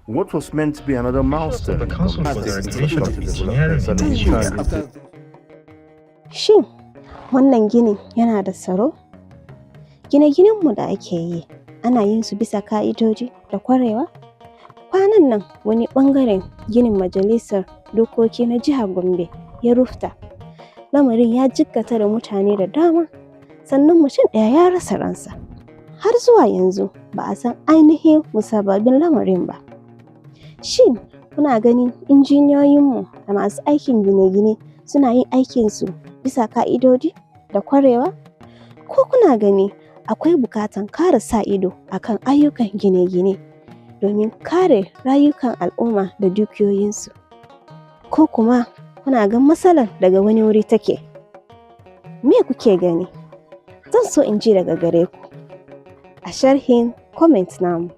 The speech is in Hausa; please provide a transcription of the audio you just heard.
what was meant to be another milestone The Council for becomes the a destination Orientation to of development suddenly Engineering turned into Shin wannan ginin yana da tsaro? Gine-ginenmu da ake yi ana yin su bisa ka'idoji da kwarewa? Kwanan nan wani ɓangaren ginin Majalisar Dokoki na Jihar Gombe ya rufta. Lamarin ya jikkata da mutane da dama, sannan mutum ɗaya ya rasa ransa. Har zuwa yanzu ba a san ainihin musabbabin lamarin ba. Shin kuna ganin injiniyoyinmu da masu aikin gine-gine suna yin aikinsu bisa ka'idoji da kwarewa? Ko kuna gani akwai bukatan ƙara sa ido akan ayyukan gine-gine domin kare rayukan al'umma da dukiyoyinsu? Ko kuma kuna ga matsalar daga wani wuri take? Me kuke gani? Zan so in ji daga gare ku a sharhin comment namu.